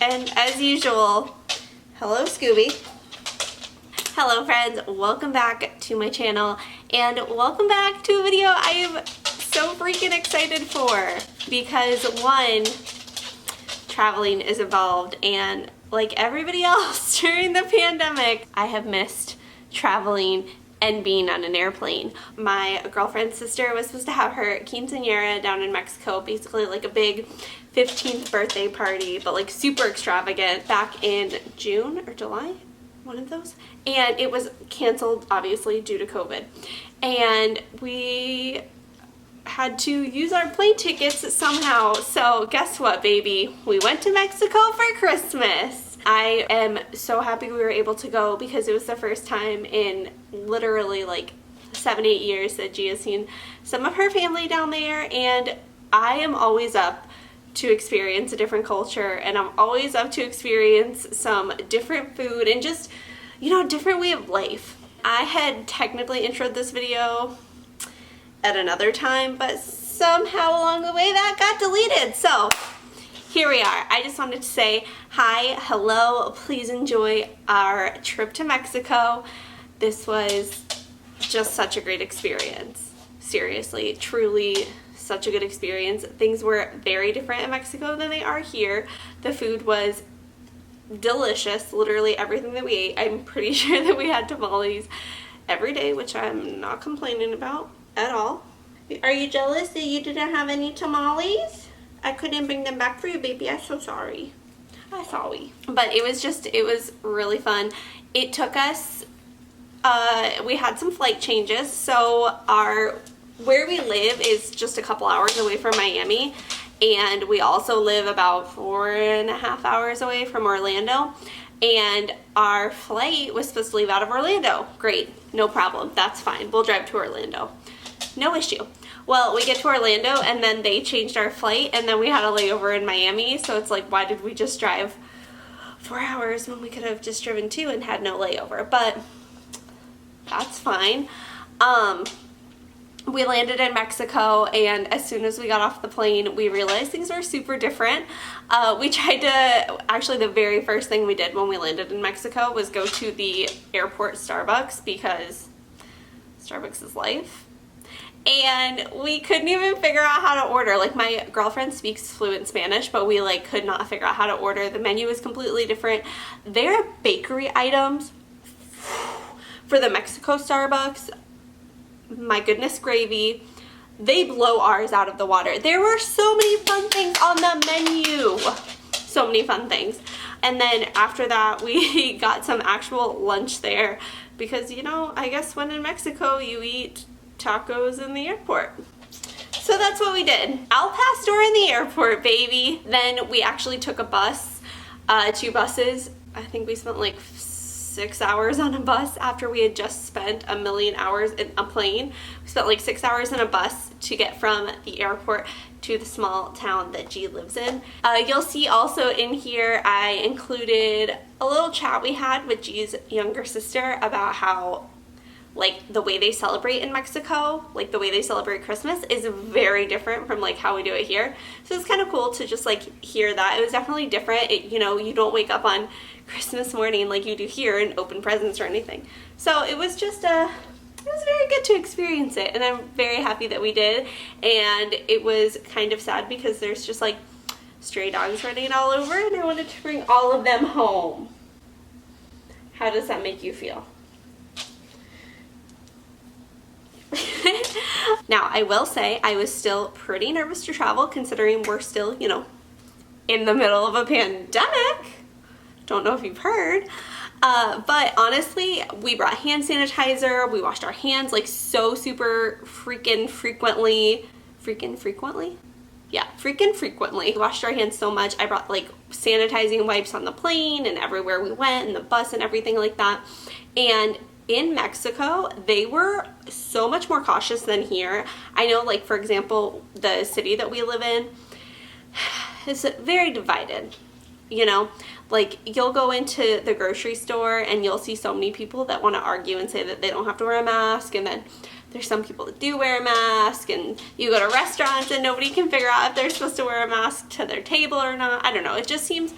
and as usual, hello Scooby. Hello friends, welcome back to my channel and welcome back to a video I am so freaking excited for because one, traveling is involved, and like everybody else during the pandemic, I have missed traveling and being on an airplane. My girlfriend's sister was supposed to have her quinceañera down in Mexico, basically like a big 15th birthday party, but like super extravagant, back in June or July, one of those, and it was canceled obviously due to COVID, and we had to use our plane tickets somehow. So guess what, baby? We went to Mexico for Christmas. I am so happy we were able to go because it was the first time in literally like 7-8 years that Gia has seen some of her family down there, and I am always up to experience a different culture, and I'm always up to experience some different food and just, you know, different way of life. I had technically introed this video at another time, but somehow along the way that got deleted. So here we are. I just wanted to say hi, hello, please enjoy our trip to Mexico. This was just such a great experience. Seriously, truly such a good experience. Things were very different in Mexico than they are here. The food was delicious, literally everything that we ate. I'm pretty sure that we had tamales every day, which I'm not complaining about at all. Are you jealous that you didn't have any tamales? I couldn't bring them back for you, baby. I'm so sorry. I'm sorry. But it was really fun. It took us, we had some flight changes. So where we live is just a couple hours away from Miami. And we also live about 4.5 hours away from Orlando. And our flight was supposed to leave out of Orlando. Great, no problem. That's fine. We'll drive to Orlando. No issue. Well, we get to Orlando and then they changed our flight and then we had a layover in Miami. So it's like, why did we just drive 4 hours when we could have just driven 2 and had no layover? But that's fine. We landed in Mexico, and as soon as we got off the plane, we realized things were super different. We tried to, actually the very first thing we did when we landed in Mexico was go to the airport Starbucks, because Starbucks is life. And we couldn't even figure out how to order. Like, my girlfriend speaks fluent Spanish, but we like could not figure out how to order. The menu was completely different. Their bakery items for the Mexico Starbucks, my goodness gravy, they blow ours out of the water. There were so many fun things on the menu. So many fun things. And then after that, we got some actual lunch there because, you know, I guess when in Mexico, you eat tacos in the airport. So that's what we did. Al Pastor in the airport, baby. Then we actually took a bus, 2 buses. I think we spent like 6 hours on a bus after we had just spent a million hours in a plane. We spent like 6 hours in a bus to get from the airport to the small town that G lives in. You'll see also in here I included a little chat we had with G's younger sister about how, like, the way they celebrate in Mexico, like the way they celebrate Christmas is very different from like how we do it here. So it's kind of cool to just like hear that. It was definitely different. You know, you don't wake up on Christmas morning like you do here and open presents or anything. So it was just it was very good to experience it, and I'm very happy that we did. And it was kind of sad because there's just like stray dogs running all over, and I wanted to bring all of them home. How does that make you feel? Now, I will say I was still pretty nervous to travel considering we're still, you know, in the middle of a pandemic. Don't know if you've heard. But honestly, we brought hand sanitizer. We washed our hands like so super freaking frequently. Yeah, freaking frequently. We washed our hands so much. I brought like sanitizing wipes on the plane and everywhere we went, and the bus and everything like that. And in Mexico, they were so much more cautious than here. I know, like, for example, the city that we live in is very divided, you know? Like, you'll go into the grocery store and you'll see so many people that want to argue and say that they don't have to wear a mask, and then there's some people that do wear a mask, and you go to restaurants and nobody can figure out if they're supposed to wear a mask to their table or not. I don't know. It just seems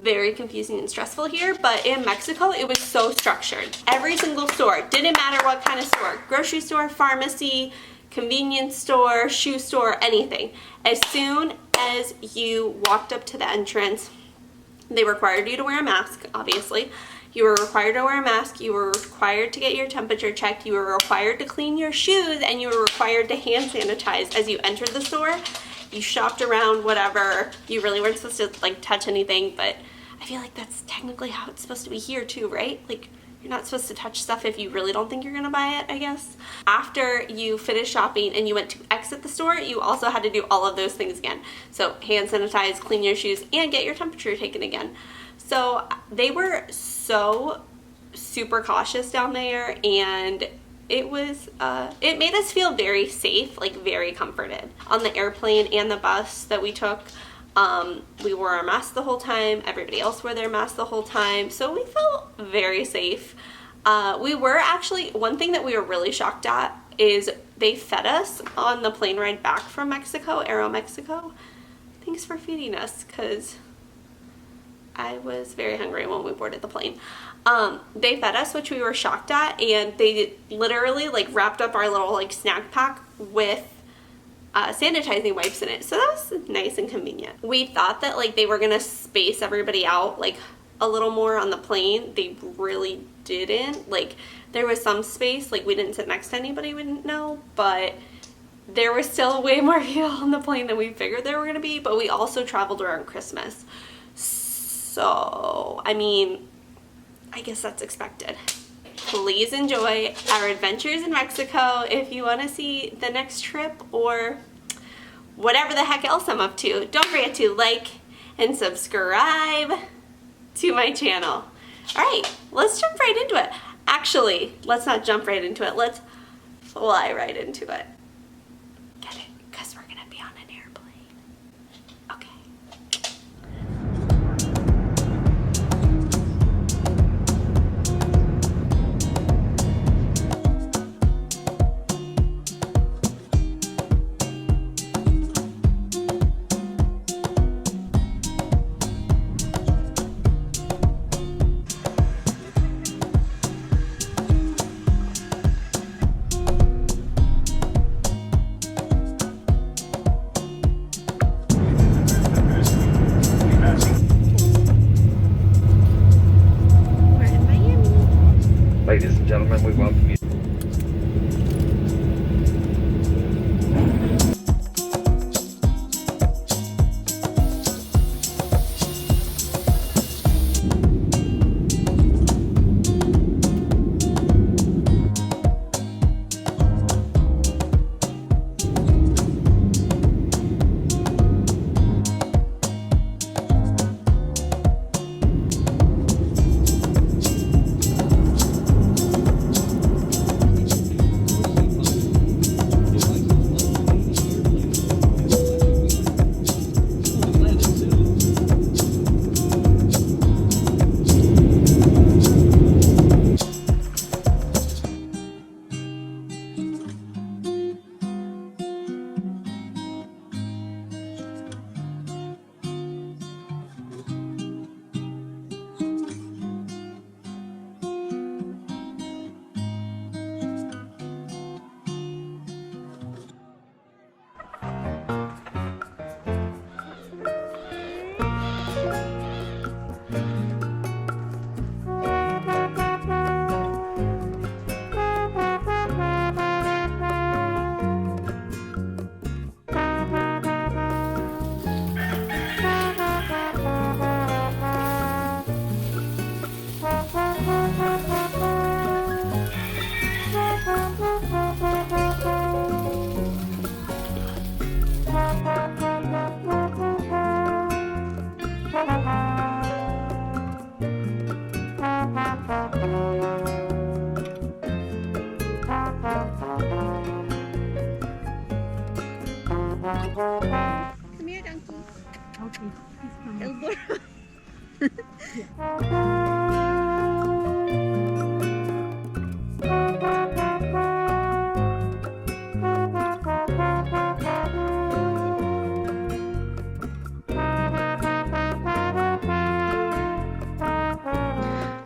very confusing and stressful here, but in Mexico, it was so structured. Every single store, didn't matter what kind of store, grocery store, pharmacy, convenience store, shoe store, anything. As soon as you walked up to the entrance, they required you to wear a mask, obviously. You were required to wear a mask, you were required to get your temperature checked, you were required to clean your shoes, and you were required to hand sanitize as you entered the store. You shopped around, whatever. You really weren't supposed to like touch anything, but I feel like that's technically how it's supposed to be here too, right? Like, you're not supposed to touch stuff if you really don't think you're gonna buy it, I guess. After you finished shopping and you went to exit the store, you also had to do all of those things again. So hand sanitize, clean your shoes, and get your temperature taken again. So they were so super cautious down there, and it was, it made us feel very safe, like very comforted. On the airplane and the bus that we took, we wore our masks the whole time. Everybody else wore their masks the whole time. So we felt very safe. We were actually, one thing that we were really shocked at is they fed us on the plane ride back from Mexico, Aeromexico. Thanks for feeding us, because I was very hungry when we boarded the plane. They fed us, which we were shocked at, and they literally like wrapped up our little like snack pack with sanitizing wipes in it. So that was nice and convenient. We thought that like they were gonna space everybody out like a little more on the plane. They really didn't. Like, there was some space, like we didn't sit next to anybody we didn't know, but there was still way more people on the plane than we figured there were gonna be. But we also traveled around Christmas. So, I mean, I guess that's expected. Please enjoy our adventures in Mexico. If you want to see the next trip or whatever the heck else I'm up to, don't forget to like and subscribe to my channel. All right, let's jump right into it. Actually, let's not jump right into it. Let's fly right into it. Get it? Because we're going to be on an airplane. Okay. Ladies and gentlemen, we welcome you. Come here, donkey. Okay, he's coming. Elbow.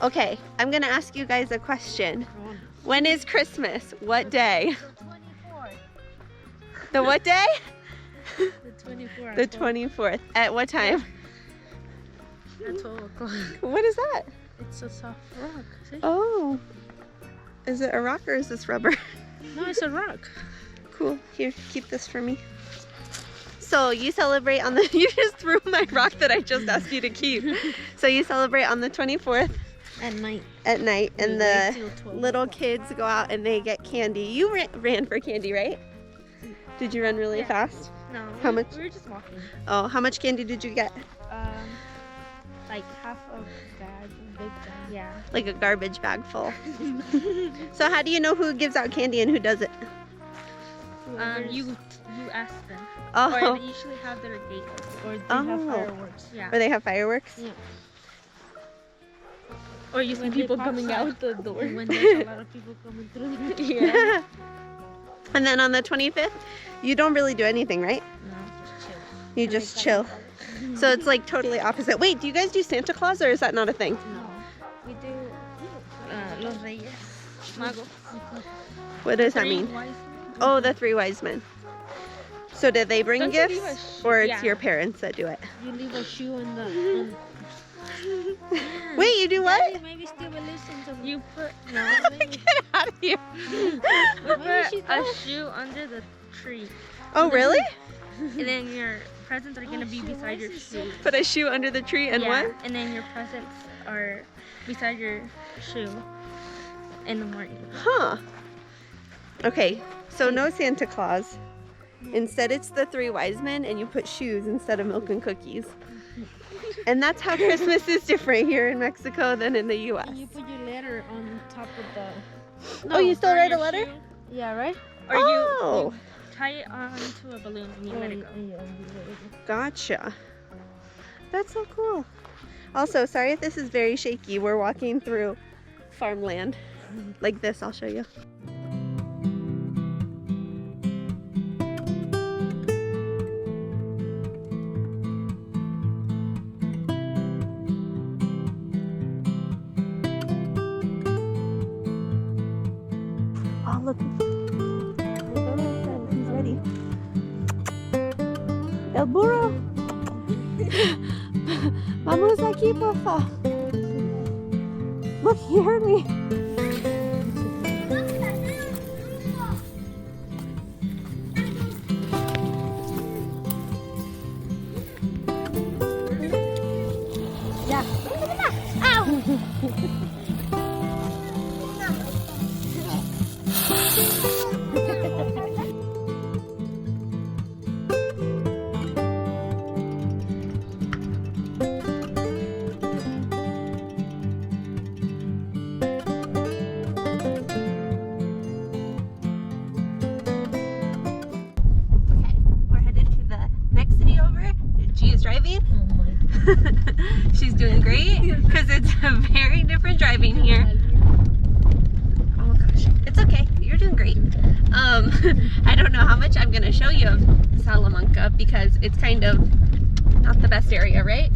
Okay, I'm gonna ask you guys a question. When is Christmas? What day? The 24th. The what day? The 24th. The 24th. At what time? At 12 o'clock. What is that? It's a soft rock. See? Oh. Is it a rock or is this rubber? No, it's a rock. Cool. Here, keep this for me. So you celebrate on the, you just threw my rock that I just asked you to keep. So you celebrate on the 24th At night. at night, and We the wait till 12 little o'clock. kids go out and they get candy. You ran for candy, right? Did you run really Yeah. fast? No. How much? We were just walking. Oh, how much candy did you get? Like half a bag, a big bag. Yeah. Like a garbage bag full. So how do you know who gives out candy and who does it? You ask them. Oh, Or they usually have their gate, or they have Oh. fireworks. Yeah. or they have fireworks? Yeah. Or you see When people they coming pop out the door. When there's a lot of people coming through. Yeah. And then on the 25th, you don't really do anything, right? No, just chill. You just chill. So it's like totally opposite. Wait, do you guys do Santa Claus or is that not a thing? No. We do Los Reyes Magos. What does that mean? Oh, the three wise men. So did they bring Don't you leave gifts a or it's yeah. your parents that do it? You leave a shoe in the. Wait, you do what? Daddy, maybe Steve will listen to me. You put no. Get out of here. We put a shoe under the tree, Oh, really? and then your presents are gonna be beside your shoe. Put a shoe under the tree and yeah, what? and then your presents are beside your shoe in the morning. Huh. Okay, so no Santa Claus. Instead, it's the three wise men, and you put shoes instead of milk and cookies. And that's how Christmas is different here in Mexico than in the U.S. And you put your letter on top of the. Oh, you still or write a your letter? shoe. Yeah, right. Or Oh, you tie it onto a balloon and you let it go. gotcha. That's so cool. Also, sorry if this is very shaky. We're walking through farmland like this. I'll show you. Oh, look. Look at my friend. He's ready. El burro. Vamos aquí, porfa. Look, he heard me. Yeah. Okay, we're headed to the next city over. G is driving. She's doing great because it's a very different driving here. Oh gosh, it's okay. You're doing great. I don't know how much I'm gonna show you of Salamanca because it's kind of not the best area, right?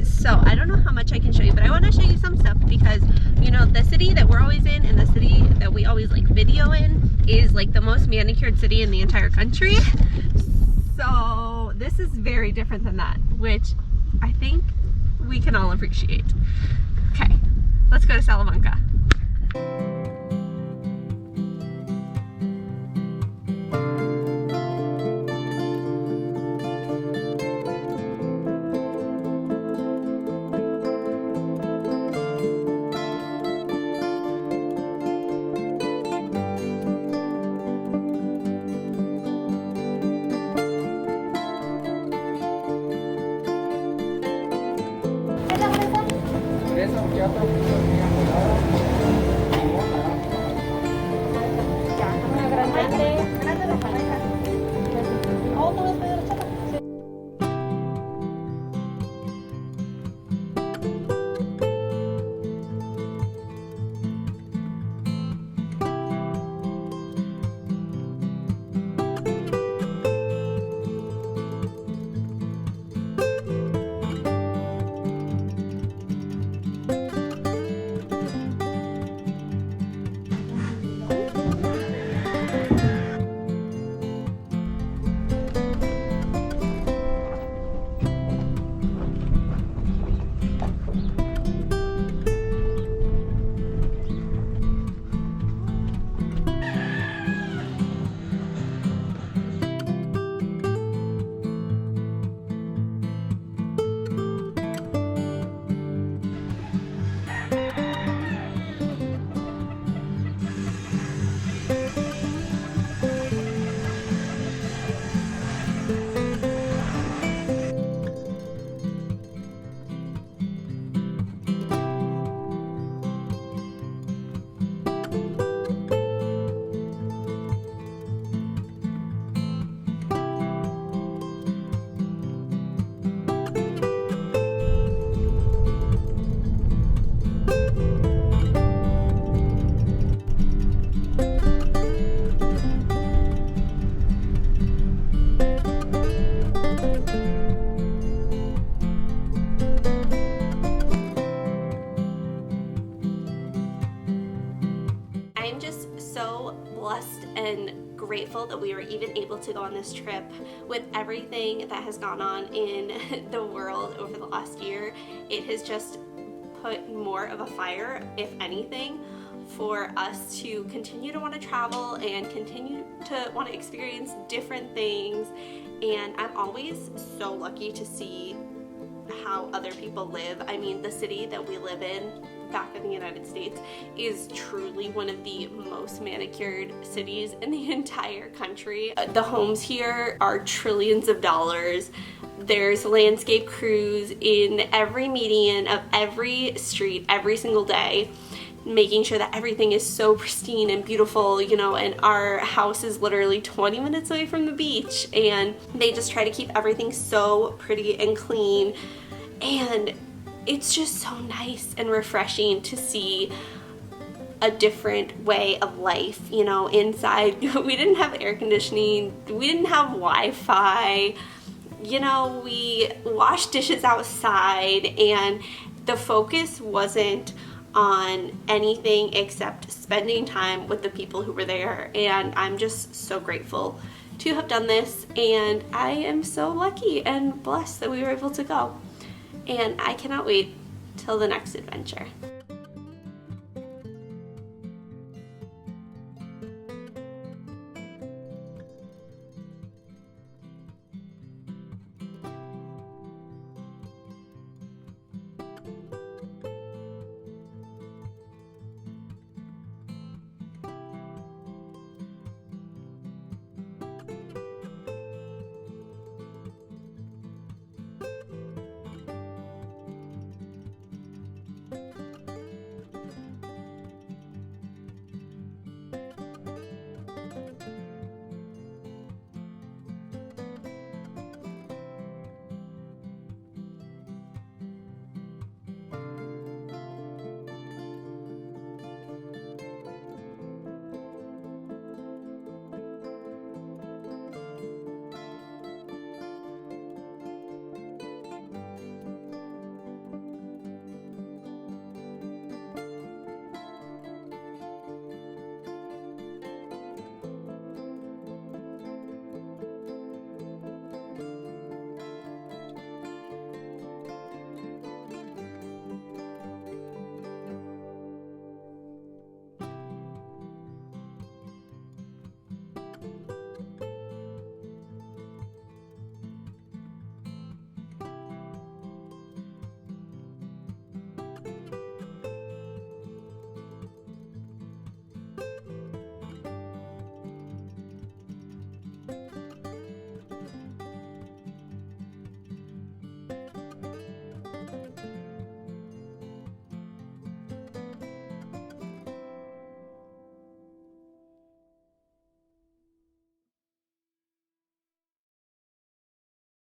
So I don't know how much I can show you, but I want to show you some stuff because you know the city that we're always in and the city that we always like video in is like the most manicured city in the entire country. So this is very different than that, which I think we can all appreciate. Okay, let's go to Salamanca. I'm just so blessed and grateful that we were even able to go on this trip with everything that has gone on in the world over the last year. It has just put more of a fire, if anything, for us to continue to want to travel and continue to want to experience different things. And I'm always so lucky to see how other people live. I mean, the city that we live in back in the United States is truly one of the most manicured cities in the entire country. The homes here are trillions of dollars. There's landscape crews in every median of every street every single day, making sure that everything is so pristine and beautiful, you know, and our house is literally 20 minutes away from the beach, and they just try to keep everything so pretty and clean. And it's just so nice and refreshing to see a different way of life, you know, inside. We didn't have air conditioning, we didn't have Wi-Fi, you know, we washed dishes outside, and the focus wasn't on anything except spending time with the people who were there. And I'm just so grateful to have done this, and I am so lucky and blessed that we were able to go. And I cannot wait till the next adventure.